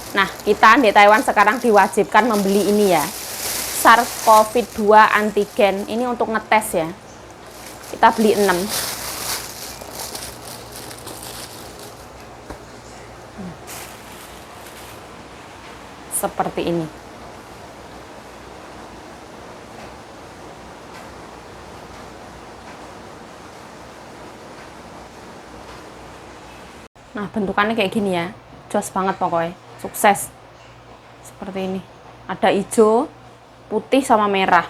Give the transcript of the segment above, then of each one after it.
Nah, kita di Taiwan sekarang diwajibkan membeli ini ya, SARS-CoV-2 antigen. Ini untuk ngetes ya. Kita beli 6. Seperti ini. Nah, bentukannya kayak gini ya. Jos banget pokoknya. Sukses. Seperti ini. Ada hijau, putih sama merah.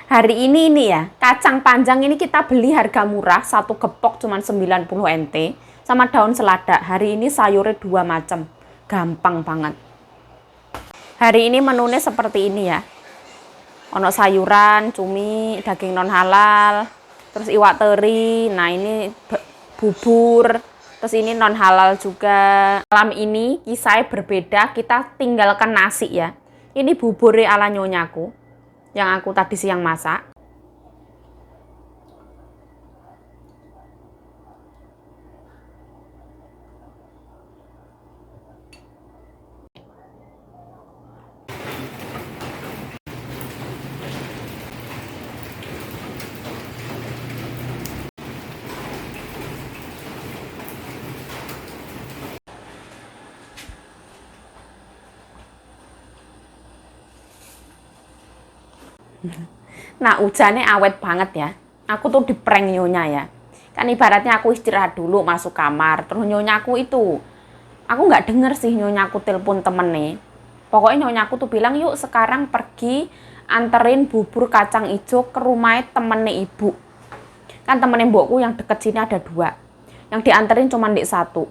Hari ini ya, kacang panjang ini kita beli harga murah, satu gepok cuma 90 NT. Sama daun selada. Hari ini sayurnya 2 macam. Gampang banget. Hari ini menunya seperti ini ya. Ono sayuran, cumi, daging non halal, terus iwak teri. Nah, ini bubur. Terus ini non halal juga. Malam ini kisahnya berbeda, kita tinggalkan nasi ya. Ini buburnya ala nyonyaku, yang aku tadi siang masak. Nah, hujannya awet banget ya. Aku tuh di prank nyonya ya. Kan ibaratnya aku istirahat dulu masuk kamar. Terus nyonyaku itu, aku nggak denger sih nyonyaku telepon temen nih. Pokoknya nyonyaku tuh bilang, yuk sekarang pergi anterin bubur kacang ijo ke rumahnya temennya ibu. Kan temennya mbokku yang deket sini ada 2. Yang dianterin cuma dek 1.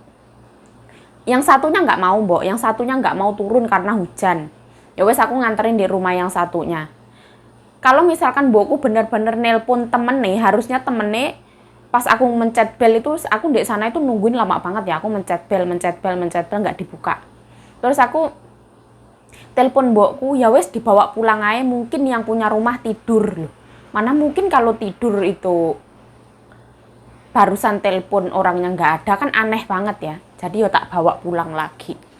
Yang satunya nggak mau, mbok. Yang satunya nggak mau turun karena hujan. Ya wes aku nganterin di rumah yang satunya. Kalau misalkan mbokku bener-bener nelpon temen nih, harusnya temennya pas aku mencet bel itu, aku di sana itu nungguin lama banget ya. Aku mencet bel nggak dibuka. Terus aku telepon mbokku, ya wes dibawa pulang aja, mungkin yang punya rumah tidur loh. Mana mungkin kalau tidur itu barusan telepon orangnya nggak ada, kan aneh banget ya. Jadi ya tak bawa pulang lagi.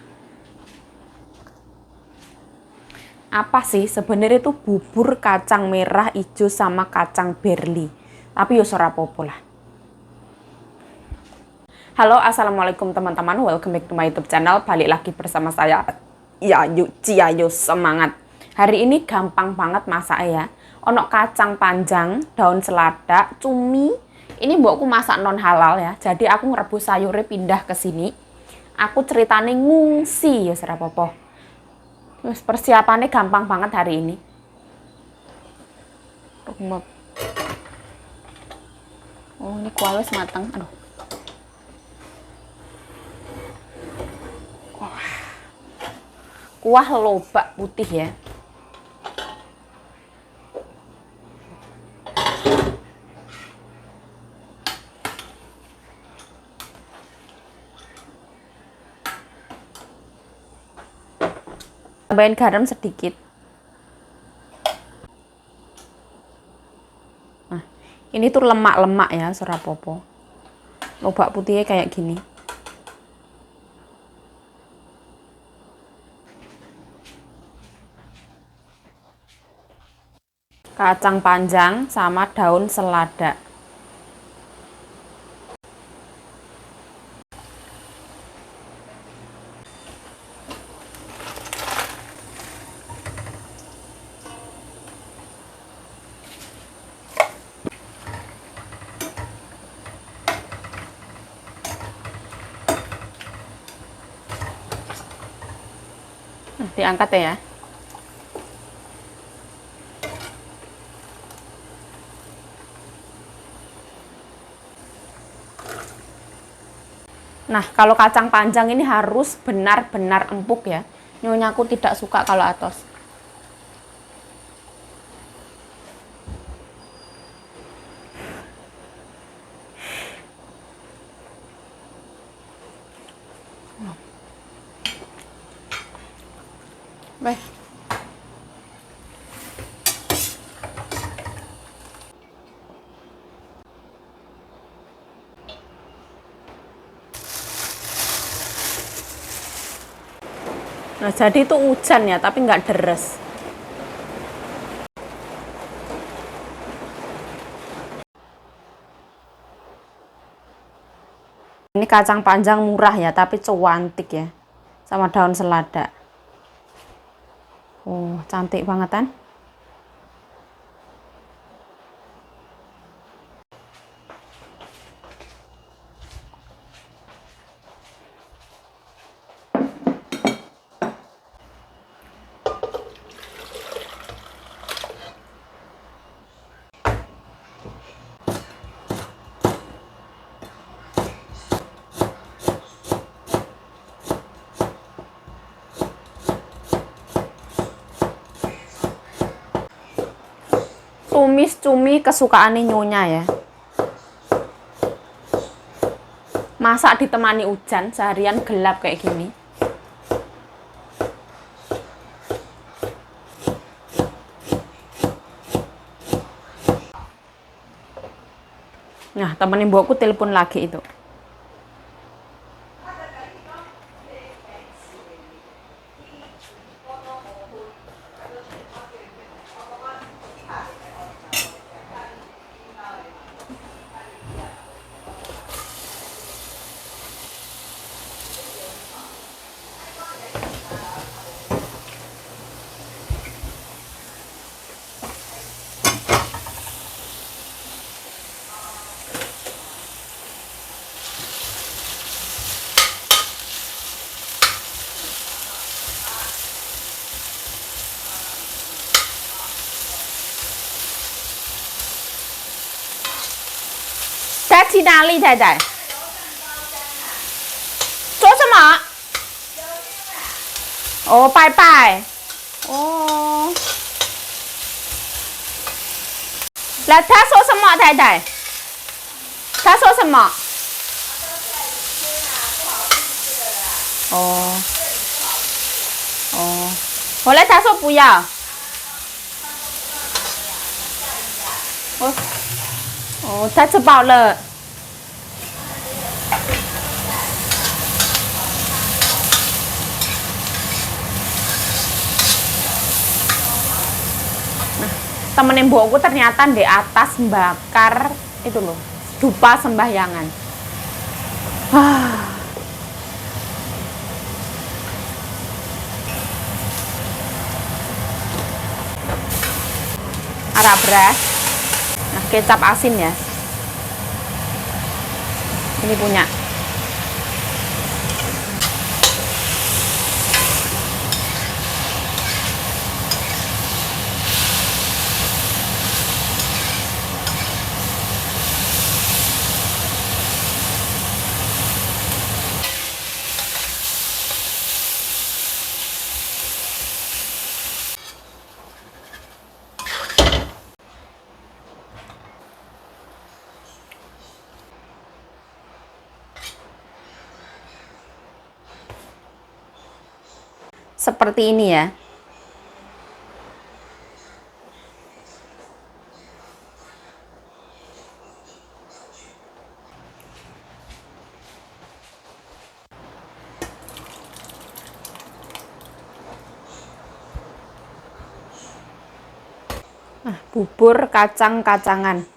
Apa sih sebenarnya itu bubur kacang merah hijau sama kacang berli, tapi yo ora apa-apa lah. Halo, assalamualaikum teman-teman, welcome back to my YouTube channel. Balik lagi bersama saya Yayu Ciayu, semangat. Hari ini gampang banget masak ya. Ono kacang panjang, daun selada, cumi. Ini mbokku masak non halal ya, jadi aku ngerebus sayurnya pindah ke sini. Aku ceritanya ngungsi ya ora apa-apa. Persiapannya gampang banget hari ini. Oh, ini kuahnya matang. Aduh. Kuah lobak putih ya. Tambahin garam sedikit. Nah, ini tuh lemak-lemak ya, serapopo. Lobak putihnya kayak gini. Kacang panjang sama daun selada. Diangkat ya. Nah, kalau kacang panjang ini harus benar-benar empuk ya. Nyonyaku tidak suka kalau atos. Baik. Nah, jadi itu hujan ya, tapi nggak deres. Ini kacang panjang murah ya, tapi cuantik ya. Sama daun selada. Oh, cantik banget kan? Tumis cumi kesukaan nyonya ya. Masak ditemani hujan, seharian gelap kayak gini. Nah, temenin mbokku telepon lagi itu.在去哪里，太太？做什么？哦，拜拜。哦。那他说什么，太太？他说什么？哦。哦。后来他说不要。哦。哦，他吃饱了。Temenin mbokku ternyata di atas bakar itu loh, dupa sembahyangan. Arak beras. Nah, kecap asin ya. Ini punya. Seperti ini ya. Nah, bubur kacang-kacangan.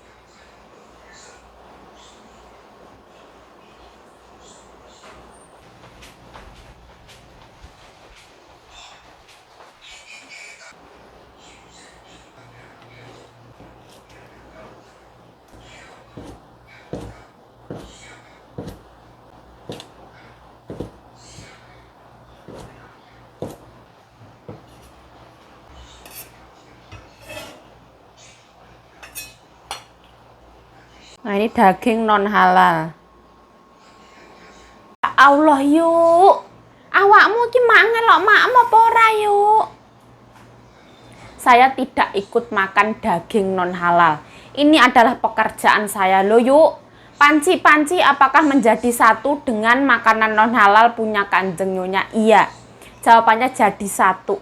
Nah, ini daging non halal. Ya Allah yuk, awakmu ki mangan lho maem apa ora yuk? Saya tidak ikut makan daging non halal. Ini adalah pekerjaan saya loh yuk. Panci-panci apakah menjadi satu dengan makanan non halal punya Kanjeng Nyonya? Iya. Jawabannya jadi satu.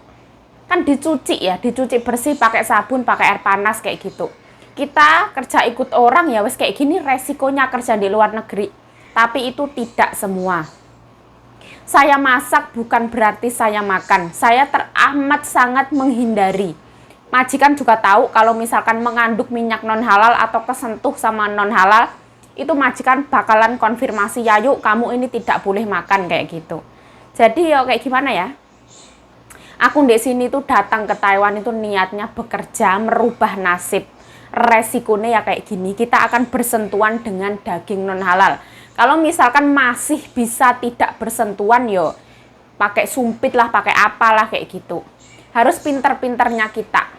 Kan dicuci ya, dicuci bersih pakai sabun, pakai air panas kayak gitu. Kita kerja ikut orang ya wes kayak gini resikonya kerja di luar negeri. Tapi itu tidak semua. Saya masak bukan berarti saya makan. Saya teramat sangat menghindari. Majikan juga tahu kalau misalkan mengandung minyak non halal atau kesentuh sama non halal, itu majikan bakalan konfirmasi, ya yuk kamu ini tidak boleh makan kayak gitu. Jadi ya kayak gimana ya? Aku di sini tuh datang ke Taiwan itu niatnya bekerja, merubah nasib. Resikonya ya kayak gini, kita akan bersentuhan dengan daging non halal. Kalau misalkan masih bisa tidak bersentuhan, yo pakai sumpit lah, pakai apalah kayak gitu. Harus pinter-pinternya kita.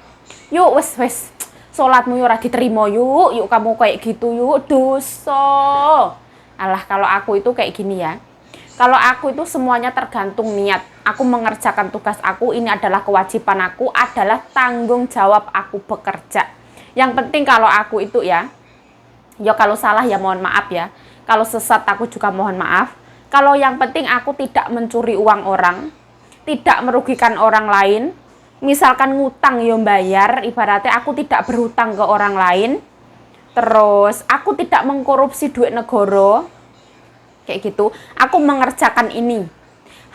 Yuk wes sholatmu ora diterima yuk kamu kayak gitu yuk, dosa. Alah, kalau aku itu kayak gini ya. Kalau aku itu semuanya tergantung niat. Aku mengerjakan tugas aku, ini adalah kewajiban aku, adalah tanggung jawab aku bekerja. Yang penting kalau aku itu ya kalau salah ya mohon maaf ya. Kalau sesat aku juga mohon maaf. Kalau yang penting aku tidak mencuri uang orang, tidak merugikan orang lain. Misalkan ngutang ya bayar, ibaratnya aku tidak berhutang ke orang lain. Terus aku tidak mengkorupsi duit negara. Kayak gitu. Aku mengerjakan ini.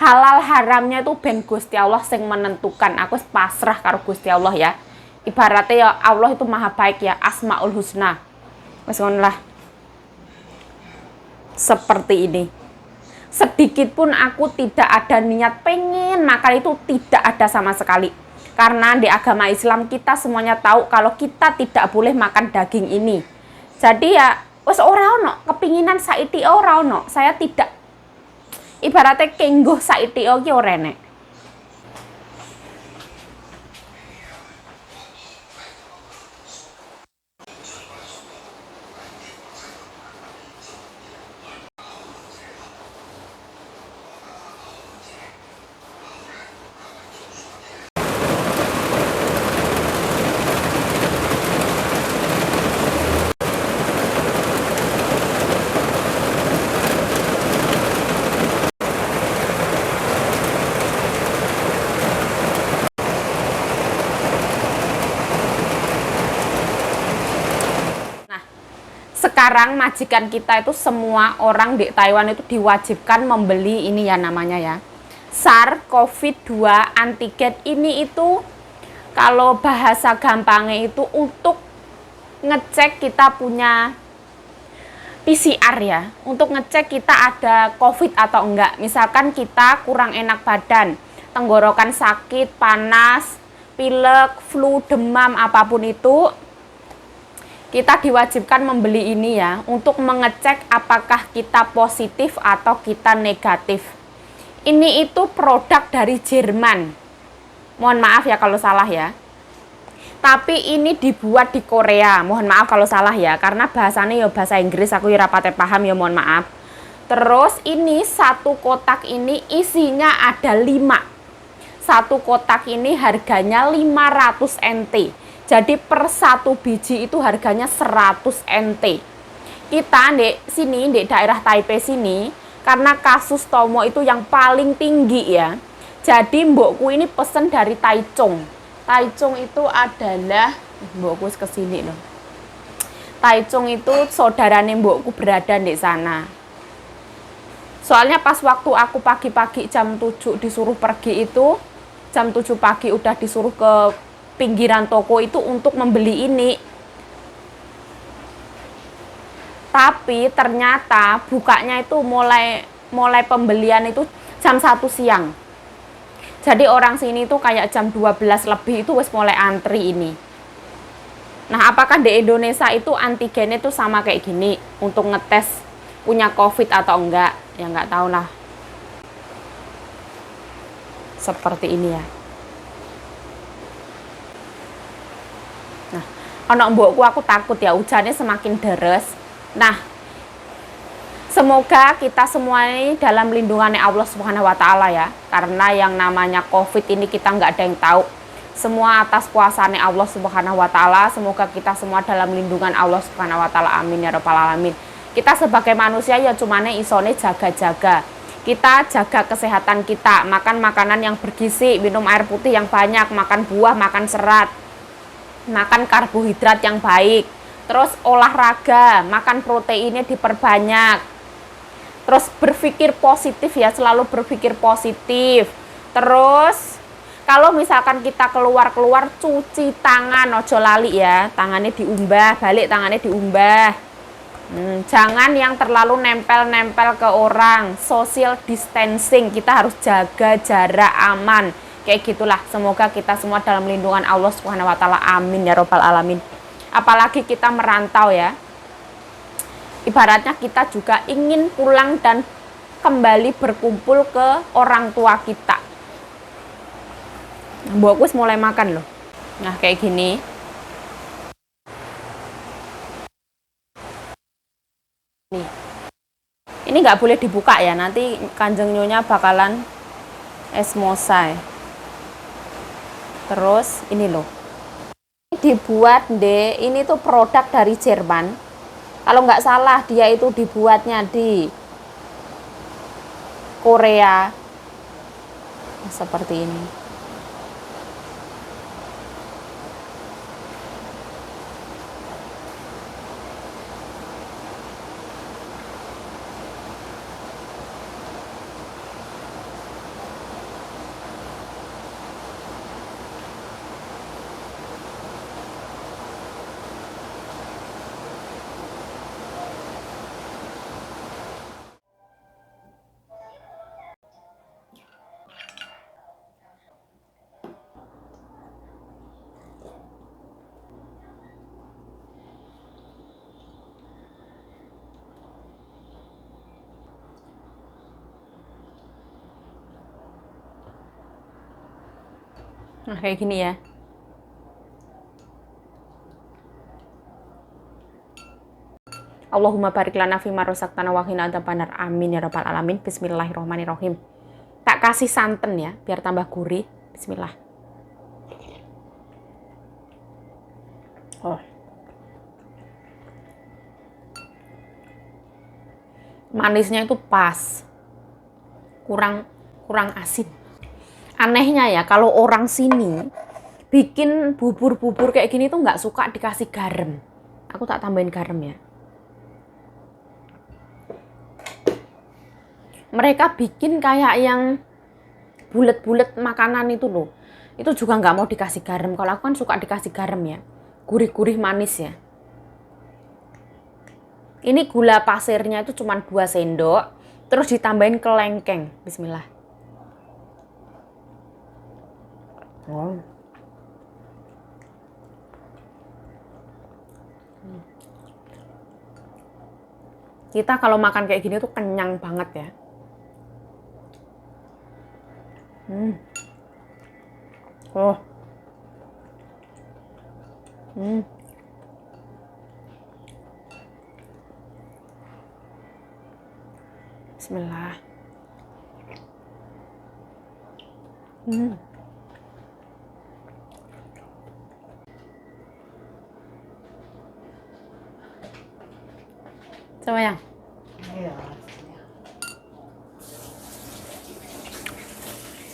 Halal haramnya itu ben Gusti Allah sing menentukan. Aku pasrah karo Gusti Allah ya. Ibaratnya ya Allah itu maha baik ya, Asmaul Husna. Wes ngono lah. Seperti ini. Sedikit pun aku tidak ada niat pengen makan, itu tidak ada sama sekali. Karena di agama Islam kita semuanya tahu kalau kita tidak boleh makan daging ini. Jadi ya wes ora ono kepinginan saiki ora ono. Saya tidak, ibaratnya kengguh saiki ki ora enek. Sekarang majikan kita itu semua orang di Taiwan itu diwajibkan membeli ini ya namanya ya, SARS-CoV-2 antigen. Ini itu kalau bahasa gampangnya itu untuk ngecek kita punya PCR ya, untuk ngecek kita ada COVID atau enggak. Misalkan kita kurang enak badan, tenggorokan sakit, panas, pilek, flu, demam, apapun itu, kita diwajibkan membeli ini ya, untuk mengecek apakah kita positif atau kita negatif. Ini itu produk dari Jerman. Mohon maaf ya kalau salah ya. Tapi ini dibuat di Korea. Mohon maaf kalau salah ya, karena bahasanya ya bahasa Inggris, aku ya rapate paham ya, mohon maaf. Terus ini satu kotak ini isinya ada 5. Satu kotak ini harganya 500 NT. Jadi per 1 biji itu harganya 100 NT. Kita di sini, di daerah Taipei sini, karena kasus Tomo itu yang paling tinggi ya. Jadi mbokku ini pesen dari Taichung. Taichung itu adalah, mbokku kesini loh. Taichung itu saudaranya mbokku berada di sana. Soalnya pas waktu aku pagi-pagi jam 7 disuruh pergi itu, jam 7 pagi udah disuruh ke pinggiran toko itu untuk membeli ini. Tapi ternyata bukanya itu mulai pembelian itu jam 1 siang. Jadi orang sini itu kayak jam 12 lebih itu wes mulai antri ini. Nah, apakah di Indonesia itu antigennya itu sama kayak gini untuk ngetes punya COVID atau enggak? Ya enggak tahu lah. Seperti ini ya. Nah, anak mbokku aku takut ya hujannya semakin deres. Nah, semoga kita semua ini dalam lindungannya Allah Subhanahu wa taala ya. Karena yang namanya COVID ini kita nggak ada yang tahu. Semua atas kuasanya Allah Subhanahu wa taala. Semoga kita semua dalam lindungan Allah Subhanahu wa taala. Amin ya rabbal alamin. Kita sebagai manusia ya cumane isone jaga-jaga. Kita jaga kesehatan kita, makan makanan yang bergizi, minum air putih yang banyak, makan buah, makan serat, makan karbohidrat yang baik, terus olahraga, makan proteinnya diperbanyak. Terus berpikir positif ya, selalu berpikir positif. Terus kalau misalkan kita keluar-keluar cuci tangan, ojo lali ya, tangannya diumbah, balik tangannya diumbah. Jangan yang terlalu nempel-nempel ke orang. Social distancing, kita harus jaga jarak aman. Kayak gitulah. Semoga kita semua dalam lindungan Allah Subhanahu wa taala. Amin ya robbal alamin. Apalagi kita merantau ya. Ibaratnya kita juga ingin pulang dan kembali berkumpul ke orang tua kita. Mbokku mulai makan loh. Nah, kayak gini. Nih. Ini nggak boleh dibuka ya, nanti Kanjeng Nyonya bakalan esmosai. Terus ini loh. Ini dibuat deh, ini tuh produk dari Jerman. Kalau nggak salah dia itu dibuatnya di Korea. Seperti ini. Nah, kayak gini ya. Allahumma barik lana fima razaqtana wa qina adzabannar. Amin ya rabbal alamin. Bismillahirrahmanirrahim. Tak kasih santan ya, biar tambah gurih. Bismillah. Oh. Manisnya itu pas. Kurang asin. Anehnya ya, kalau orang sini bikin bubur-bubur kayak gini tuh nggak suka dikasih garam. Aku tak tambahin garam ya. Mereka bikin kayak yang bulet-bulet makanan itu loh. Itu juga nggak mau dikasih garam. Kalau aku kan suka dikasih garam ya. Gurih-gurih manis ya. Ini gula pasirnya itu cuma 2 sendok. Terus ditambahin kelengkeng. Bismillah. Oh. Kita kalau makan kayak gini tuh kenyang banget ya. Oh. Bismillah. Coba yang. Iya.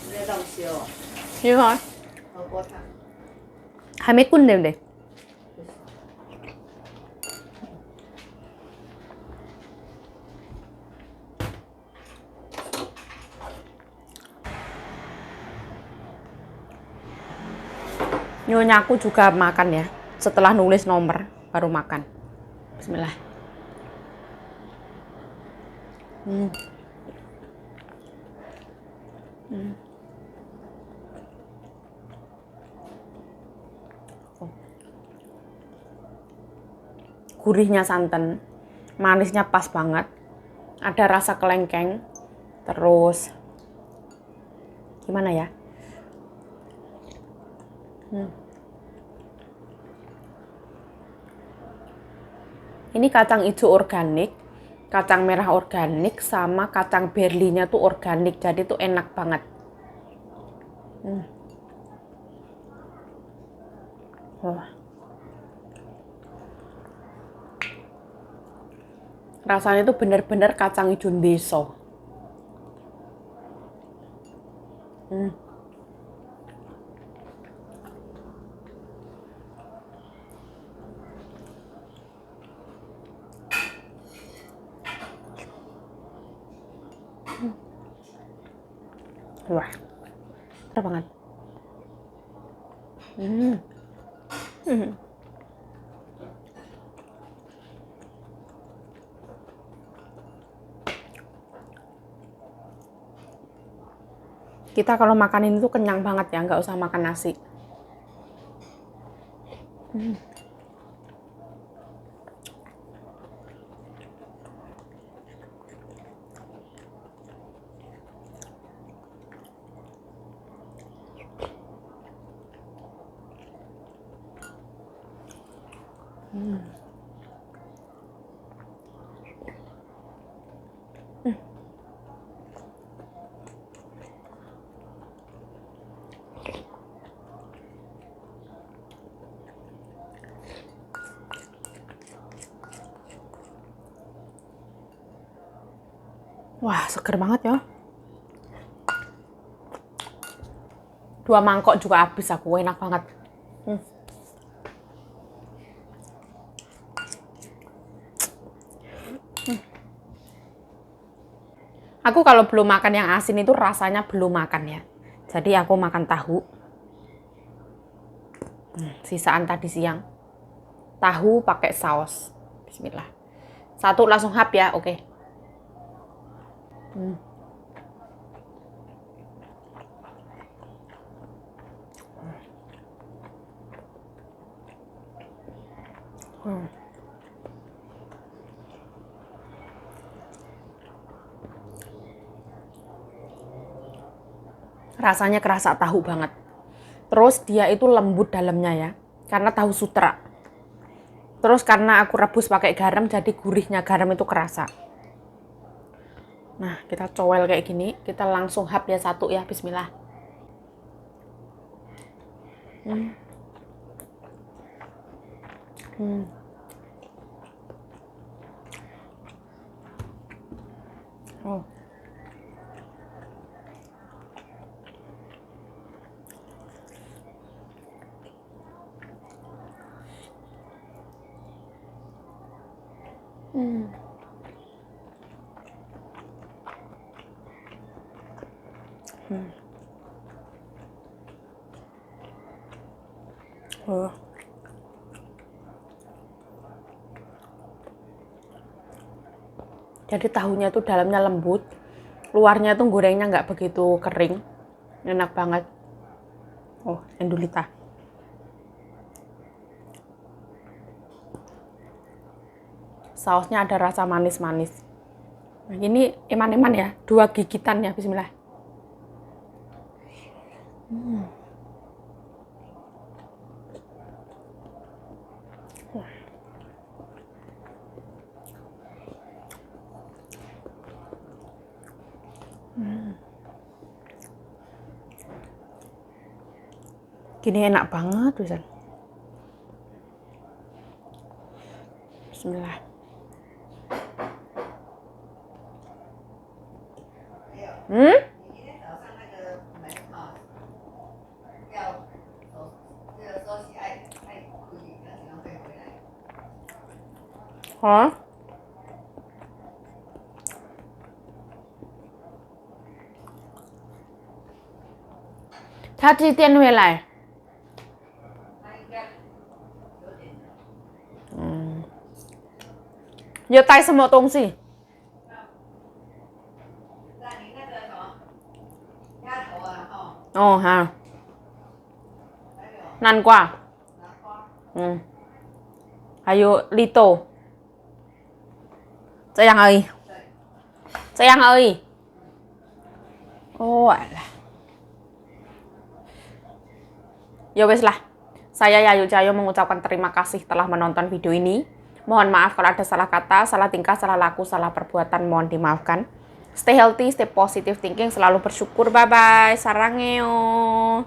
Ini dong sio. Iya. Aku tak. Hamid kun deh. Nyonya aku juga makan ya. Setelah nulis nomor baru makan. Bismillah. Gurihnya santan, manisnya pas banget. Ada rasa kelengkeng. Terus gimana ya? Ini kacang hijau organik, kacang merah organik, sama kacang berlinya tuh organik, jadi tuh enak banget. Rasanya tuh bener-bener kacang hijau deso. Wah, mantap banget. Hmm. Hmm. Kita kalau makan ini tuh kenyang banget ya, nggak usah makan nasi. Wah, seger banget ya. 2 mangkok juga habis aku, enak banget. Aku kalau belum makan yang asin itu rasanya belum makan ya. Jadi aku makan tahu. Sisaan tadi siang. Tahu pakai saus. Bismillah. Satu langsung hap ya, oke. Rasanya kerasa tahu banget. Terus dia itu lembut dalamnya ya, karena tahu sutra. Terus karena aku rebus pakai garam, jadi gurihnya garam itu kerasa. Nah, kita cowel kayak gini, kita langsung hap ya satu ya, bismillah. Oh. Oh. Jadi tahunya tuh dalamnya lembut, luarnya tuh gorengnya nggak begitu kering, enak banget. Oh, endulita. Sausnya ada rasa manis-manis. Nah, ini eman-eman ya, 2 gigitan ya, bismillah. Gini enak banget, bisa. Bismillah. Hmm? 你今天早上那个门哈，要这个说起爱开，要怎样会回来？ Hả? Tha chi tiền về lại. 他应该有点。 Giơ tay什么东西? 那你那个什么鸭头啊，哈， Ồ hả? 还有 Năn quá. 南瓜， Ayo Lito. Sayang ơi. 对， Sayang ơi. Oh alah. Ya wes lah. Saya Yayu Cahyo mengucapkan terima kasih telah menonton video ini. Mohon maaf kalau ada salah kata, salah tingkah, salah laku, salah perbuatan, mohon dimaafkan. Stay healthy, stay positive thinking, selalu bersyukur. Bye-bye. Sarangeo.